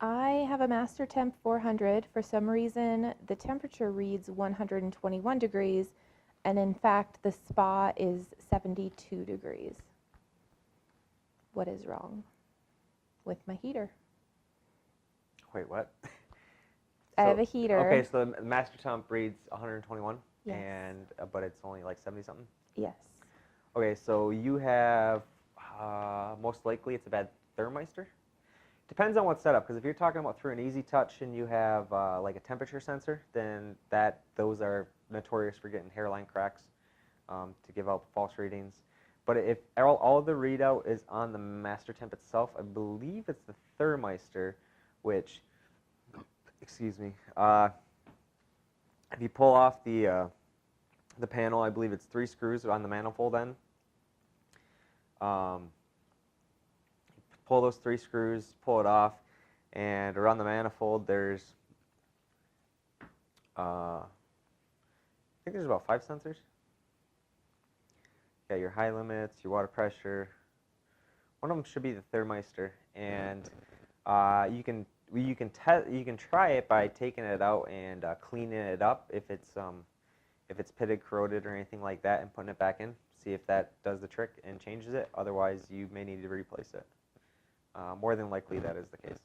I have a Mastertemp 400. For some reason, the temperature reads 121 degrees, and in fact, the spa is 72 degrees. What is wrong with my heater? Wait, what? I have a heater. Okay, so the Mastertemp reads 121, Yes. and but it's only like 70 something. Yes. Okay, so you have most likely it's a bad thermistor. Depends on what setup, because if you're talking about through an easy touch and you have like a temperature sensor, then those are notorious for getting hairline cracks to give out false readings. But if all the readout is on the Mastertemp itself, I believe it's the thermistor, which, excuse me, if you pull off the panel, I believe it's 3 screws on the manifold end. Pull those 3 screws, pull it off, and around the manifold there's, I think there's about 5 sensors. You got your high limits, your water pressure. One of them should be the thermistor, and you can try it by taking it out and cleaning it up if it's pitted, corroded, or anything like that, and putting it back in. See if that does the trick and changes it. Otherwise, you may need to replace it. More than likely, that is the case.